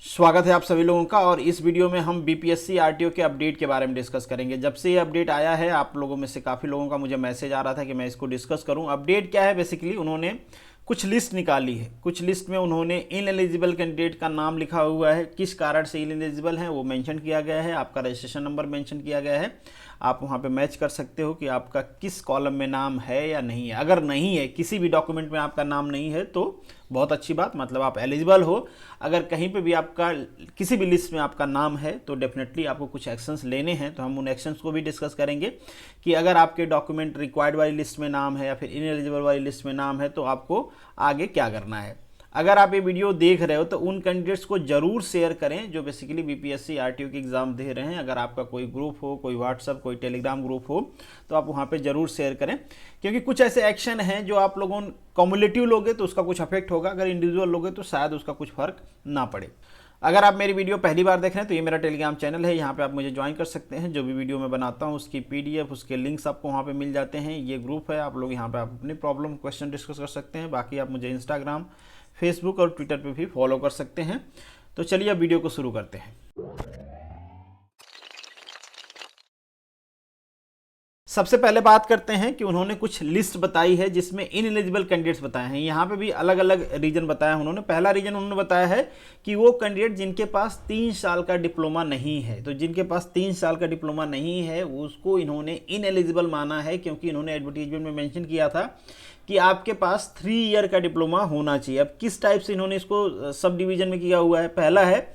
स्वागत है आप सभी लोगों का। और इस वीडियो में हम बीपीएससी आरटीओ के अपडेट के बारे में डिस्कस करेंगे। जब से ये अपडेट आया है आप लोगों में से काफ़ी लोगों का मुझे मैसेज आ रहा था कि मैं इसको डिस्कस करूं। अपडेट क्या है, बेसिकली उन्होंने कुछ लिस्ट निकाली है। कुछ लिस्ट में उन्होंने इनएलिजिबल कैंडिडेट का नाम लिखा हुआ है, किस कारण से इनएलिजिबल है वो मेंशन किया गया है, आपका रजिस्ट्रेशन नंबर मेंशन किया गया है। आप वहाँ पे मैच कर सकते हो कि आपका किस कॉलम में नाम है या नहीं है। अगर नहीं है, किसी भी डॉक्यूमेंट में आपका नाम नहीं है तो बहुत अच्छी बात, मतलब आप एलिजिबल हो। अगर कहीं पे भी आपका किसी भी लिस्ट में आपका नाम है तो डेफिनेटली आपको कुछ एक्शंस लेने हैं। तो हम उन एक्शंस को भी डिस्कस करेंगे कि अगर आपके डॉक्यूमेंट रिक्वायर्ड वाली लिस्ट में नाम है या फिर इनएलिजिबल वाली लिस्ट में नाम है तो आपको आगे क्या करना है। अगर आप ये वीडियो देख रहे हो तो उन कैंडिडेट्स को जरूर शेयर करें जो बेसिकली बीपीएससी आरटीओ की एग्ज़ाम दे रहे हैं। अगर आपका कोई ग्रुप हो, कोई व्हाट्सअप, कोई टेलीग्राम ग्रुप हो तो आप वहाँ पे जरूर शेयर करें, क्योंकि कुछ ऐसे एक्शन हैं जो आप लोगों कम्युलेटिव लोगे तो उसका कुछ अफेक्ट होगा, अगर इंडिविजुअल लोगे तो शायद उसका कुछ फर्क ना पड़े। अगर आप मेरी वीडियो पहली बार देख रहे हैं तो ये मेरा टेलीग्राम चैनल है, यहाँ पे आप मुझे ज्वाइन कर सकते हैं। जो भी वीडियो मैं बनाता हूँ उसकी पीडीएफ, उसके लिंक्स आपको वहाँ पे मिल जाते हैं। ये ग्रुप है, आप लोग यहाँ पे आप अपनी प्रॉब्लम क्वेश्चन डिस्कस कर सकते हैं। बाकी आप मुझे इंस्टाग्राम, फेसबुक और ट्विटर पे भी फॉलो कर सकते हैं। तो चलिए अब वीडियो को शुरू करते हैं। सबसे पहले बात करते हैं कि उन्होंने कुछ लिस्ट बताई है जिसमें इनएलिजिबल कैंडिडेट्स बताए हैं। यहाँ पे भी अलग अलग रीजन बताया है उन्होंने। पहला रीजन उन्होंने बताया है कि वो कैंडिडेट जिनके पास 3 साल का डिप्लोमा नहीं है, तो जिनके पास 3 साल का डिप्लोमा नहीं है उसको इन्होंने इनएलिजिबल माना है, क्योंकि इन्होंने एडवर्टीजमेंट में मेंशन किया था कि आपके पास 3 ईयर का डिप्लोमा होना चाहिए। अब किस टाइप से इन्होंने इसको सब डिवीजन में किया हुआ है। पहला है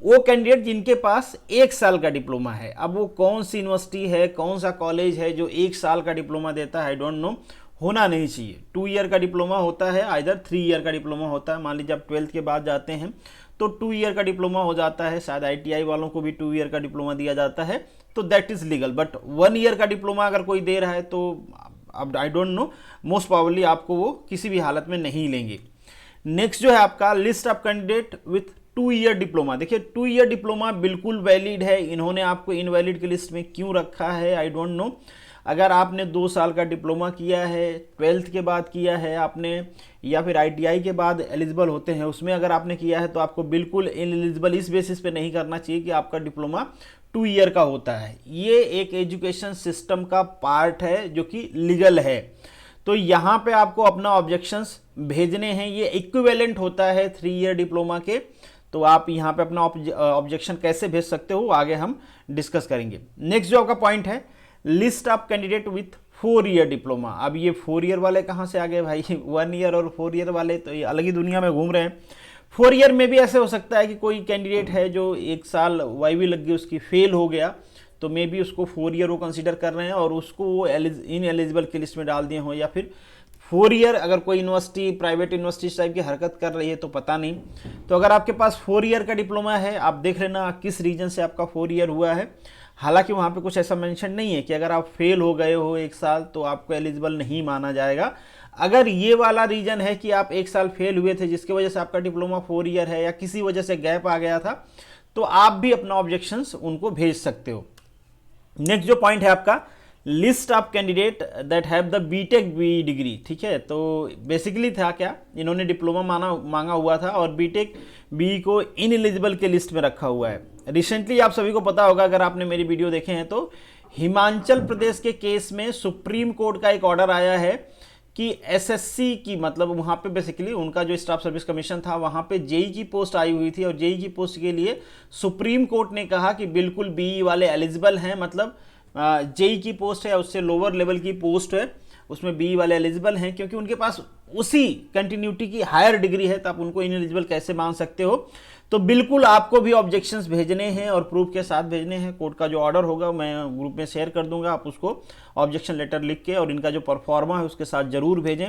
वो कैंडिडेट जिनके पास 1 साल का डिप्लोमा है। अब वो कौन सी यूनिवर्सिटी है, कौन सा कॉलेज है जो 1 साल का डिप्लोमा देता है, आई डोंट नो, होना नहीं चाहिए। 2 ईयर का डिप्लोमा होता है, आइदर 3 ईयर का डिप्लोमा होता है। मान लीजिए आप 12th के बाद जाते हैं तो 2 ईयर का डिप्लोमा हो जाता है। शायद आईटीआई वालों को भी 2 ईयर का डिप्लोमा दिया जाता है, तो that is legal. But 1 year का डिप्लोमा अगर कोई दे रहा है तो अब I don't know, most probably आपको वो किसी भी हालत में नहीं लेंगे। नेक्स्ट जो है आपका list of candidate with 2 year diploma. देखिए 2 ईयर डिप्लोमा बिल्कुल वैलिड है। इन्होंने आपको इनवैलिड की लिस्ट में क्यों रखा है, आई डोंट नो। अगर आपने 2 साल का डिप्लोमा किया है, 12th के बाद किया है आपने, या फिर आईटीआई के बाद एलिजिबल होते हैं उसमें अगर आपने किया है, तो आपको बिल्कुल इनएलिजिबल इस बेसिस पे नहीं करना चाहिए कि आपका डिप्लोमा 2 ईयर का होता है। ये एक एजुकेशन सिस्टम का पार्ट है जो कि लीगल है। तो यहाँ पे आपको अपना ऑब्जेक्शंस भेजने हैं। ये इक्विवेलेंट होता है 3 ईयर डिप्लोमा के। तो आप यहाँ पे अपना ऑब्जेक्शन कैसे भेज सकते हो आगे हम डिस्कस करेंगे। नेक्स्ट जो आपका पॉइंट है, list of candidate with 4 year diploma. अब ये 4 ईयर वाले कहाँ से आ गए भाई 1 ईयर और 4 ईयर वाले तो ये अलग ही दुनिया में घूम रहे हैं। 4 ईयर में भी ऐसे हो सकता है कि कोई कैंडिडेट है जो 1 साल वाईवी लग गई, उसकी फेल हो गया, तो मे बी उसको 4 ईयर वो कंसीडर कर रहे हैं और उसको वो इन एलिजिबल की लिस्ट में डाल दिए हों। या फिर 4 ईयर अगर कोई यूनिवर्सिटी प्राइवेट यूनिवर्सिटी टाइप की हरकत कर रही है तो पता नहीं। तो अगर आपके पास 4 ईयर का डिप्लोमा है, आप देख लेना किस रीजन से आपका 4 ईयर हुआ है। हालांकि वहाँ पे कुछ ऐसा मेंशन नहीं है कि अगर आप फेल हो गए हो 1 साल तो आपको एलिजिबल नहीं माना जाएगा। अगर ये वाला रीजन है कि आप 1 साल फेल हुए थे जिसकी वजह से आपका डिप्लोमा 4 ईयर है, या किसी वजह से गैप आ गया था, तो आप भी अपना ऑब्जेक्शंस उनको भेज सकते हो। नेक्स्ट जो पॉइंट है आपका, list of candidate that have the BTech B degree. ठीक है, तो बेसिकली था क्या, इन्होंने डिप्लोमा मांगा हुआ था और बीटेक बी को इनएलिजिबल के लिस्ट में रखा हुआ है। रिसेंटली आप सभी को पता होगा, अगर आपने मेरी वीडियो देखे हैं, तो हिमाचल प्रदेश के केस में सुप्रीम कोर्ट का एक ऑर्डर आया है कि एसएससी की, मतलब वहाँ पे बेसिकली उनका जो स्टाफ सर्विस कमीशन था वहाँ पे जेई की पोस्ट आई हुई थी और जेई की पोस्ट के लिए सुप्रीम कोर्ट ने कहा कि बिल्कुल बीई वाले एलिजिबल हैं। मतलब जेई की पोस्ट है, उससे लोअर लेवल की पोस्ट है, उसमें बीई वाले एलिजिबल हैं, क्योंकि उनके पास उसी कंटिन्यूटी की हायर डिग्री है, तो आप उनको इनएलिजिबल कैसे मान सकते हो। तो बिल्कुल आपको भी ऑब्जेक्शंस भेजने हैं और प्रूफ के साथ भेजने हैं। कोर्ट का जो ऑर्डर होगा मैं ग्रुप में शेयर कर दूंगा, आप उसको ऑब्जेक्शन लेटर लिख के और इनका जो परफॉर्मा है उसके साथ जरूर भेजें।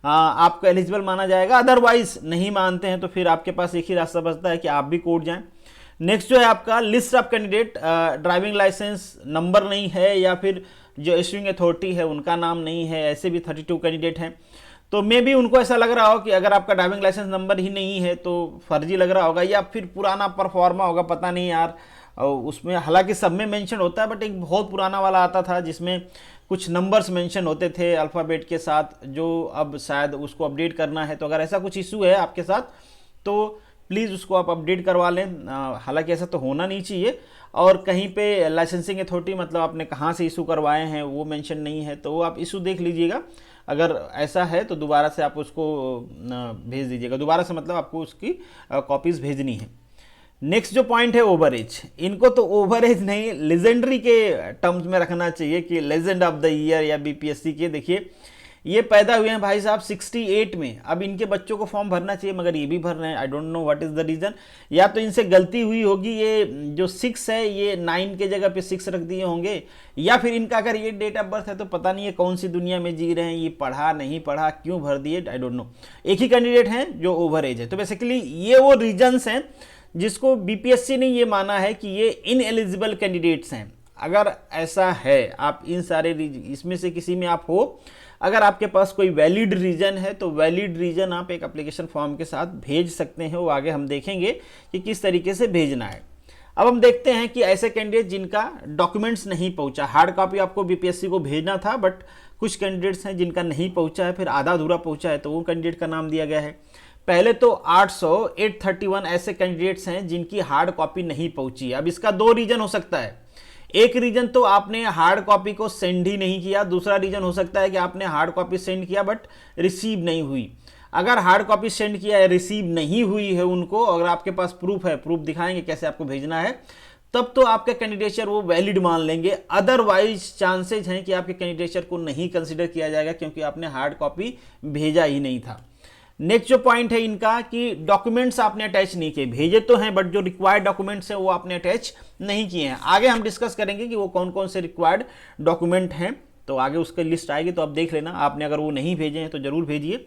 आपको एलिजिबल माना जाएगा। अदरवाइज नहीं मानते हैं तो फिर आपके पास एक ही रास्ता बचता है कि आप भी कोर्ट जाएं। नेक्स्ट जो है आपका list of candidate, driving licence number नहीं है या फिर जो इशूइंग अथॉरिटी है उनका नाम नहीं है, ऐसे भी 32 कैंडिडेट हैं। तो मे भी उनको ऐसा लग रहा हो कि अगर आपका ड्राइविंग लाइसेंस नंबर ही नहीं है तो फर्जी लग रहा होगा, या फिर पुराना परफॉर्मा होगा, पता नहीं यार। उसमें हालांकि सब में मेंशन होता है, बट एक बहुत पुराना वाला आता था जिसमें कुछ नंबर्स मेंशन होते थे अल्फ़ाबेट के साथ, जो अब शायद उसको अपडेट करना है। तो अगर ऐसा कुछ इशू है आपके साथ तो प्लीज़ उसको आप अपडेट करवा लें। हालांकि ऐसा तो होना नहीं चाहिए, और कहीं पे लाइसेंसिंग अथॉरिटी मतलब आपने कहाँ से इशू करवाए हैं वो मेंशन नहीं है, तो वो आप इशू देख लीजिएगा। अगर ऐसा है तो दोबारा से आप उसको भेज दीजिएगा, दोबारा से मतलब आपको उसकी कॉपीज़ भेजनी है। नेक्स्ट जो पॉइंट है ओवर एज, इनको तो ओवर एज नहीं लेजेंडरी के टर्म्स में रखना चाहिए कि लेजेंड ऑफ द ईयर या बीपीएससी के। देखिए ये पैदा हुए हैं भाई साहब 68 में, अब इनके बच्चों को फॉर्म भरना चाहिए मगर ये भी भर रहे हैं। I don't know what is the reason, या तो इनसे गलती हुई होगी, ये जो 6 है ये 9 के जगह पे 6 रख दिए होंगे, या फिर इनका अगर ये डेट ऑफ बर्थ है तो पता नहीं है कौन सी दुनिया में जी रहे हैं, ये पढ़ा नहीं पढ़ा क्यों भर दिए, आई डोंट नो। एक ही कैंडिडेट हैं जो ओवर एज है, तो बेसिकली ये वो रीजन्स हैं जिसको बीपीएससी ने ये माना है कि ये इनएलिजिबल कैंडिडेट्स हैं। अगर ऐसा है आप इन सारे इसमें से किसी में आप हो, अगर आपके पास कोई वैलिड रीजन है तो वैलिड रीजन आप एक एप्लीकेशन फॉर्म के साथ भेज सकते हैं। वो आगे हम देखेंगे कि किस तरीके से भेजना है। अब हम देखते हैं कि ऐसे कैंडिडेट जिनका डॉक्यूमेंट्स नहीं पहुंचा, हार्ड कॉपी आपको बीपीएससी को भेजना था बट कुछ कैंडिडेट्स हैं जिनका नहीं पहुंचा है, फिर आधा अधूरा पहुंचा है, तो वो कैंडिडेट का नाम दिया गया है। पहले तो 831 ऐसे कैंडिडेट्स हैं जिनकी हार्ड कॉपी नहीं पहुंची है। अब इसका दो रीजन हो सकता है, एक रीजन तो आपने हार्ड कॉपी को सेंड ही नहीं किया, दूसरा रीजन हो सकता है कि आपने हार्ड कॉपी सेंड किया बट रिसीव नहीं हुई। अगर हार्ड कॉपी सेंड किया है, रिसीव नहीं हुई है उनको, अगर आपके पास प्रूफ है, प्रूफ दिखाएंगे कैसे आपको भेजना है, तब तो आपका कैंडिडेचर वो वैलिड मान लेंगे। अदरवाइज चांसेज हैं कि आपके कैंडिडेचर को नहीं कंसिडर किया जाएगा क्योंकि आपने हार्ड कॉपी भेजा ही नहीं था। नेक्स्ट जो पॉइंट है इनका कि डॉक्यूमेंट्स आपने अटैच नहीं किए, भेजे तो हैं बट जो रिक्वायर्ड डॉक्यूमेंट्स हैं वो आपने अटैच नहीं किए हैं। आगे हम डिस्कस करेंगे कि वो कौन कौन से रिक्वायर्ड डॉक्यूमेंट हैं, तो आगे उसकी लिस्ट आएगी तो आप देख लेना। आपने अगर वो नहीं भेजे हैं तो जरूर भेजिए।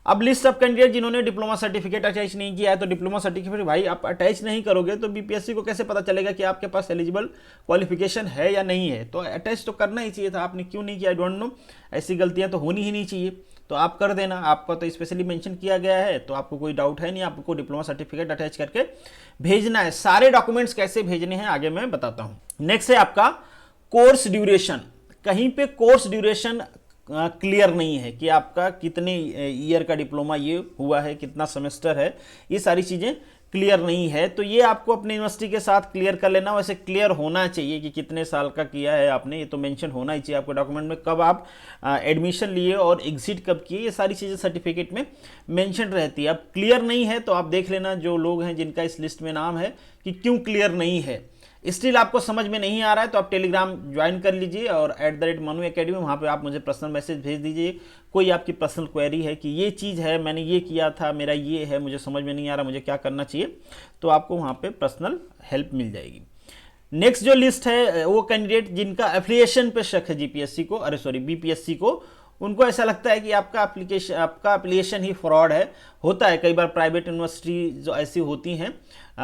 अब लिस्ट ऑफ कैंडिडेट जिन्होंने डिप्लोमा सर्टिफिकेट अटैच नहीं किया है, तो डिप्लोमा सर्टिफिकेट भाई आप अटैच नहीं करोगे तो बीपीएससी को कैसे पता चलेगा कि आपके पास एलिजिबल क्वालिफिकेशन है या नहीं है। तो अटैच तो करना ही चाहिए था, आपने क्यों नहीं किया, आई डोंट नो। ऐसी गलतियां तो होनी ही नहीं चाहिए, तो आप कर देना। आपका तो स्पेशली मेंशन किया गया है तो आपको कोई डाउट है नहीं, आपको डिप्लोमा सर्टिफिकेट अटैच करके भेजना है। सारे डॉक्यूमेंट्स कैसे भेजने हैं आगे मैं बताता हूँ। नेक्स्ट है आपका कोर्स ड्यूरेशन। कहीं पे कोर्स ड्यूरेशन क्लियर नहीं है कि आपका कितने ईयर का डिप्लोमा ये हुआ है, कितना सेमेस्टर है, ये सारी चीज़ें क्लियर नहीं है। तो ये आपको अपने यूनिवर्सिटी के साथ क्लियर कर लेना। वैसे क्लियर होना चाहिए कि कितने साल का किया है आपने, ये तो मेंशन होना ही चाहिए आपके डॉक्यूमेंट में। कब आप एडमिशन लिए और एग्जिट कब किए, ये सारी चीज़ें सर्टिफिकेट में मेंशन रहती है। अब क्लियर नहीं है तो आप देख लेना जो लोग हैं जिनका इस लिस्ट में नाम है कि क्यों क्लियर नहीं है। स्टिल आपको समझ में नहीं आ रहा है तो आप टेलीग्राम ज्वाइन कर लीजिए और @मनु एकेडमी, वहाँ पे आप मुझे पर्सनल मैसेज भेज दीजिए। कोई आपकी पर्सनल क्वेरी है कि ये चीज़ है, मैंने ये किया था, मेरा ये है, मुझे समझ में नहीं आ रहा, मुझे क्या करना चाहिए, तो आपको वहाँ पे पर्सनल हेल्प मिल जाएगी। नेक्स्ट जो लिस्ट है वो कैंडिडेट जिनका एफिलिएशन पे शक है बीपीएससी को, उनको ऐसा लगता है कि आपका एप्लीकेशन ही फ्रॉड है। होता है कई बार, प्राइवेट यूनिवर्सिटी जो ऐसी होती हैं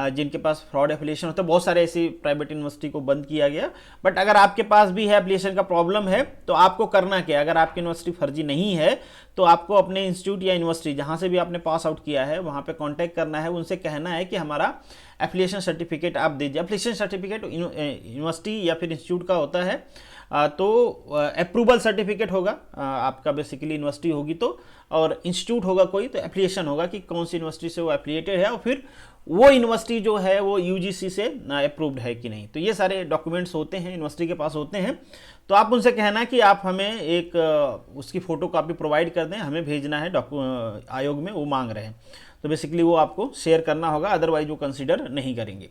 जिनके पास फ्रॉड एफिलिएशन होता है, बहुत सारे ऐसी प्राइवेट यूनिवर्सिटी को बंद किया गया। बट अगर आपके पास भी है एप्लीकेशन का प्रॉब्लम है तो आपको करना क्या है, अगर आपकी यूनिवर्सिटी फर्जी नहीं है तो आपको अपने इंस्टीट्यूट या यूनिवर्सिटी जहाँ से भी आपने पास आउट किया है वहाँ पे कांटेक्ट करना है, उनसे कहना है कि हमारा एप्लीकेशन सर्टिफिकेट आप दीजिए। एप्लीकेशन सर्टिफिकेट यूनिवर्सिटी या फिर इंस्टीट्यूट का होता है, तो अप्रूवल सर्टिफिकेट होगा आपका, बेसिकली यूनिवर्सिटी होगी तो, और इंस्टीट्यूट होगा कोई तो एप्लीकेशन होगा कि कौन सी यूनिवर्सिटी से वो एफिलिएटेड है और फिर वो यूनिवर्सिटी जो है वो यूजीसी से अप्रूव्ड है कि नहीं। तो ये सारे डॉक्यूमेंट्स होते हैं यूनिवर्सिटी के पास होते हैं, तो आप उनसे कहना कि आप हमें एक उसकी फ़ोटो कॉपी प्रोवाइड कर दें, हमें भेजना है आयोग में, वो मांग रहे हैं, तो बेसिकली वो आपको शेयर करना होगा, अदरवाइज वो कंसिडर नहीं करेंगे।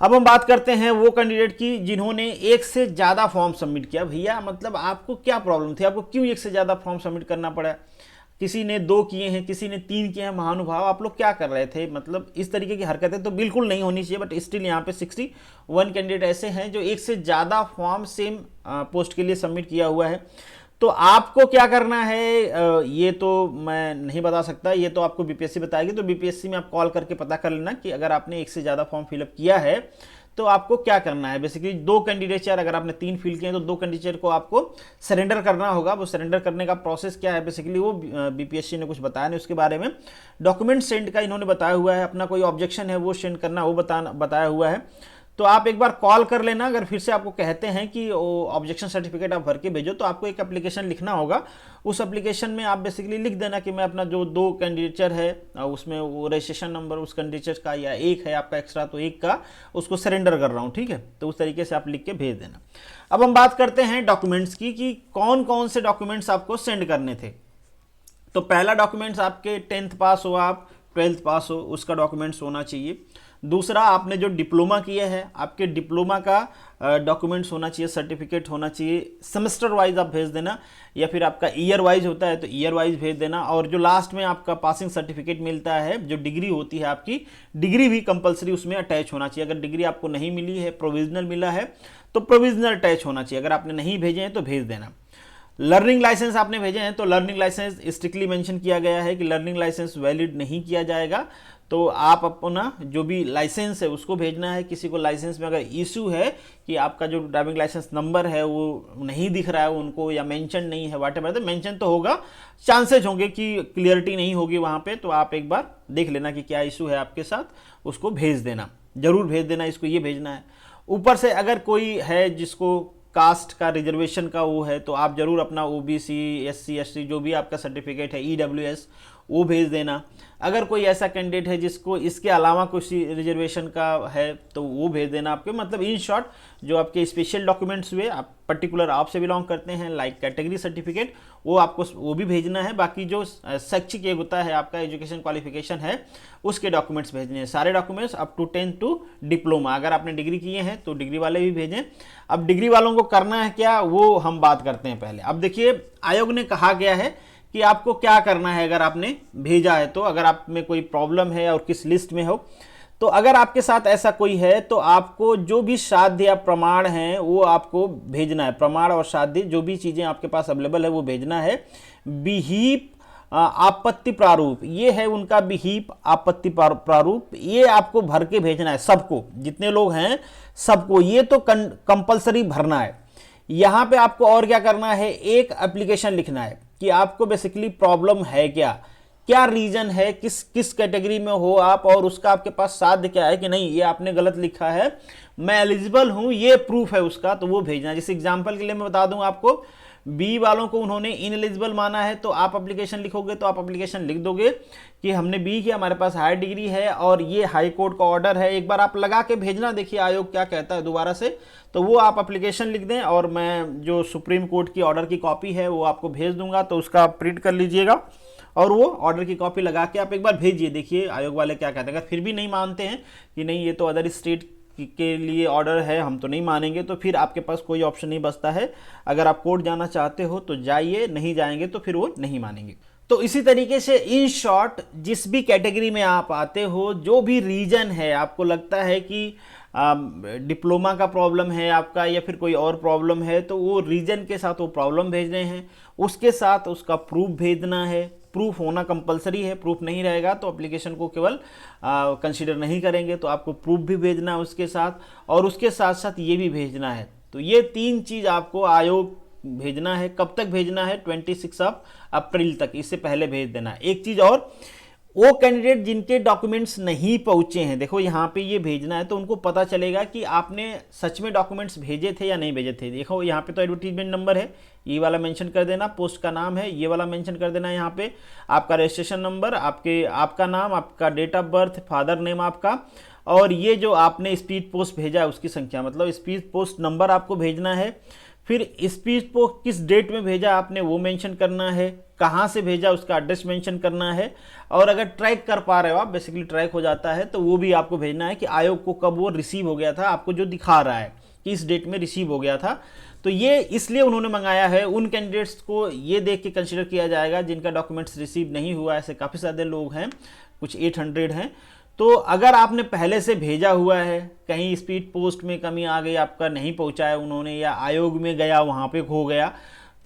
अब हम बात करते हैं वो कैंडिडेट की जिन्होंने एक से ज़्यादा फॉर्म सबमिट किया। भैया मतलब आपको क्या प्रॉब्लम थी, आपको क्यों एक से ज़्यादा फॉर्म सबमिट करना पड़ा? किसी ने 2 किए हैं, किसी ने 3 किए हैं, महानुभाव आप लोग क्या कर रहे थे? मतलब इस तरीके की हरकतें तो बिल्कुल नहीं होनी चाहिए। बट स्टिल यहाँ पे 61 कैंडिडेट ऐसे हैं जो एक से ज़्यादा फॉर्म सेम पोस्ट के लिए सबमिट किया हुआ है। तो आपको क्या करना है ये तो मैं नहीं बता सकता, ये तो आपको बीपीएससी बताएगी। तो बीपीएससी में आप कॉल करके पता कर लेना कि अगर आपने एक से ज़्यादा फॉर्म फिलअप किया है तो आपको क्या करना है। बेसिकली 2 कैंडिडेचर, अगर आपने 3 फिल किए हैं तो 2 कैंडिडेचर को आपको सरेंडर करना होगा। वो सरेंडर करने का प्रोसेस क्या है, बेसिकली वो बीपीएससी ने कुछ बताया नहीं उसके बारे में। डॉक्यूमेंट सेंड का इन्होंने बताया हुआ है, अपना कोई ऑब्जेक्शन है वो सेंड करना वो बताया हुआ है। तो आप एक बार कॉल कर लेना। अगर फिर से आपको कहते हैं कि वो ऑब्जेक्शन सर्टिफिकेट आप भर के भेजो, तो आपको एक एप्लीकेशन लिखना होगा। उस एप्लीकेशन में आप बेसिकली लिख देना कि मैं अपना जो 2 कैंडिडेचर है उसमें वो रजिस्ट्रेशन नंबर उस कैंडिडेचर का या एक है आपका एक्स्ट्रा तो एक का उसको सरेंडर कर रहा हूँ, ठीक है। तो उस तरीके से आप लिख के भेज देना। अब हम बात करते हैं डॉक्यूमेंट्स की कि कौन कौन से डॉक्यूमेंट्स आपको सेंड करने थे। तो पहला डॉक्यूमेंट्स आपके 10th पास हो, आप 12th पास हो, उसका डॉक्यूमेंट्स होना चाहिए। दूसरा, आपने जो डिप्लोमा किया है आपके डिप्लोमा का डॉक्यूमेंट्स होना चाहिए, सर्टिफिकेट होना चाहिए। सेमेस्टर वाइज आप भेज देना, या फिर आपका ईयर वाइज होता है तो ईयर वाइज भेज देना। और जो लास्ट में आपका पासिंग सर्टिफिकेट मिलता है, जो डिग्री होती है आपकी, डिग्री भी कंपलसरी उसमें अटैच होना चाहिए। अगर डिग्री आपको नहीं मिली है, प्रोविजनल मिला है, तो प्रोविजनल अटैच होना चाहिए। अगर आपने नहीं भेजे हैं तो भेज देना। लर्निंग लाइसेंस आपने भेजे हैं तो लर्निंग लाइसेंस स्ट्रिक्टली मेंशन किया गया है कि लर्निंग लाइसेंस वैलिड नहीं किया जाएगा। तो आप अपना जो भी लाइसेंस है उसको भेजना है। किसी को लाइसेंस में अगर इशू है कि आपका जो ड्राइविंग लाइसेंस नंबर है वो नहीं दिख रहा है उनको, या मेंशन नहीं है, व्हाटएवर, तो मेंशन तो होगा, चांसेज होंगे कि क्लियरिटी नहीं होगी वहाँ पे, तो आप एक बार देख लेना कि क्या इशू है आपके साथ, उसको भेज देना, जरूर भेज देना। इसको ये भेजना है। ऊपर से अगर कोई है जिसको कास्ट का रिजर्वेशन का वो है, तो आप जरूर अपना OBC SC ST जो भी आपका सर्टिफिकेट है, EWS, वो भेज देना। अगर कोई ऐसा कैंडिडेट है जिसको इसके अलावा कुछ रिजर्वेशन का है तो वो भेज देना आपके। मतलब इन शॉर्ट जो आपके स्पेशल डॉक्यूमेंट्स हुए, आप पर्टिकुलर आपसे बिलोंग करते हैं, लाइक कैटेगरी सर्टिफिकेट, वो आपको वो भी भेजना है। बाकी जो शैक्षिक योग्यता है आपका, एजुकेशन क्वालिफिकेशन है, उसके डॉक्यूमेंट्स भेजने हैं। सारे documents up to 10th to diploma. अगर आपने डिग्री किए हैं तो डिग्री वाले भी भेजें। अब डिग्री वालों को करना है क्या, वो हम बात करते हैं पहले। अब देखिए, आयोग ने कहा गया है कि आपको क्या करना है अगर आपने भेजा है तो। अगर आप में कोई प्रॉब्लम है और किस लिस्ट में हो, तो अगर आपके साथ ऐसा कोई है तो आपको जो भी साध्य या प्रमाण है वो आपको भेजना है। प्रमाण और साध्य जो भी चीज़ें आपके पास अवेलेबल है वो भेजना है। विहिप आपत्ति प्रारूप, ये है उनका विहिप आपत्ति प्रारूप, ये आपको भर के भेजना है सबको, जितने लोग हैं सबको। ये तो कंपलसरी भरना है। यहाँ पे आपको और क्या करना है, एक एप्लीकेशन लिखना है कि आपको बेसिकली प्रॉब्लम है क्या, क्या रीजन है, किस कैटेगरी में हो आप, और उसका आपके पास साध्य क्या है कि नहीं ये आपने गलत लिखा है, मैं एलिजिबल हूं, ये प्रूफ है उसका, तो वो भेजना। जैसे एग्जांपल के लिए मैं बता दूं आपको, बी वालों को उन्होंने इनएलिजिबल माना है, तो आप एप्लीकेशन लिखोगे तो आप एप्लीकेशन लिख दोगे कि हमने बी किया, हमारे पास हायर डिग्री है और ये हाई कोर्ट का ऑर्डर है। एक बार आप लगा के भेजना, देखिए आयोग क्या कहता है दोबारा से। तो वो आप एप्लीकेशन लिख दें और मैं जो सुप्रीम कोर्ट की ऑर्डर की कॉपी है वो आपको भेज दूंगा, तो उसका आप प्रिंट कर लीजिएगा और वो ऑर्डर की कॉपी लगा के आप एक बार भेजिए। देखिए आयोग वाले क्या कहते हैं। अगर फिर भी नहीं मानते हैं कि नहीं ये तो अदर स्टेट के लिए ऑर्डर है, हम तो नहीं मानेंगे, तो फिर आपके पास कोई ऑप्शन नहीं बचता है। अगर आप कोर्ट जाना चाहते हो तो जाइए, नहीं जाएंगे तो फिर वो नहीं मानेंगे। तो इसी तरीके से इन शॉर्ट जिस भी कैटेगरी में आप आते हो, जो भी रीजन है, आपको लगता है कि डिप्लोमा का प्रॉब्लम है आपका या फिर कोई और प्रॉब्लम है, तो वो रीजन के साथ वो प्रॉब्लम भेज रहे हैं, उसके साथ उसका प्रूफ भेजना है। प्रूफ होना कंपलसरी है, प्रूफ नहीं रहेगा तो एप्लीकेशन को केवल कंसीडर नहीं करेंगे, तो आपको प्रूफ भी भेजना है उसके साथ, और उसके साथ साथ ये भी भेजना है। तो ये 3 चीज़ आपको आयोग भेजना है। कब तक भेजना है, 26 अप्रैल तक, इससे पहले भेज देना। एक चीज़ और, वो कैंडिडेट जिनके डॉक्यूमेंट्स नहीं पहुंचे हैं, देखो यहाँ पे ये भेजना है तो उनको पता चलेगा कि आपने सच में डॉक्यूमेंट्स भेजे थे या नहीं भेजे थे। देखो यहाँ पे तो एडवर्टीजमेंट नंबर है, ये वाला मेंशन कर देना, पोस्ट का नाम है ये वाला मेंशन कर देना, यहाँ पे आपका रजिस्ट्रेशन नंबर, आपका नाम, आपका date of birth, father name आपका, और ये जो आपने स्पीड पोस्ट भेजा है उसकी संख्या, मतलब स्पीड पोस्ट नंबर आपको भेजना है। फिर स्पीड पोस्ट किस डेट में भेजा आपने वो मेंशन करना है, कहाँ से भेजा उसका एड्रेस मेंशन करना है, और अगर ट्रैक कर पा रहे हो आप, बेसिकली ट्रैक हो जाता है, तो वो भी आपको भेजना है कि आयोग को कब वो रिसीव हो गया था, आपको जो दिखा रहा है कि इस डेट में रिसीव हो गया था। तो ये इसलिए उन्होंने मंगाया है, उन कैंडिडेट्स को ये देख के कंसिडर किया जाएगा जिनका डॉक्यूमेंट्स रिसीव नहीं हुआ। ऐसे काफ़ी सारे लोग हैं, कुछ 800 हैं। तो अगर आपने पहले से भेजा हुआ है, कहीं स्पीड पोस्ट में कमी आ गई, आपका नहीं पहुंचाया उन्होंने, या आयोग में गया वहाँ पे खो गया,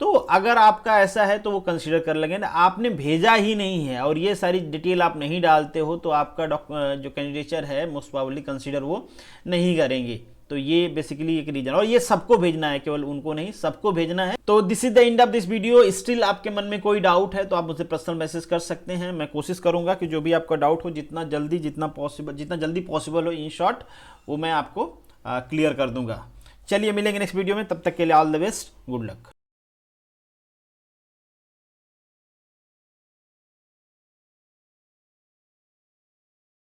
तो अगर आपका ऐसा है तो वो कंसीडर कर लेंगे ना। आपने भेजा ही नहीं है और ये सारी डिटेल आप नहीं डालते हो तो आपका जो कैंडिडेचर है मोस्ट प्रोबेबली कंसीडर वो नहीं करेंगे। तो ये बेसिकली एक रीजन, और ये सबको भेजना है, केवल उनको नहीं, सबको भेजना है। तो this is the end of this video. Still आपके मन में कोई डाउट है तो आप मुझे पर्सनल मैसेज कर सकते हैं। मैं कोशिश करूंगा कि जो भी आपका डाउट हो जितना जल्दी पॉसिबल हो, इन शॉर्ट वो मैं आपको क्लियर कर दूंगा। चलिए मिलेंगे नेक्स्ट वीडियो में, तब तक के लिए all the best, good luck.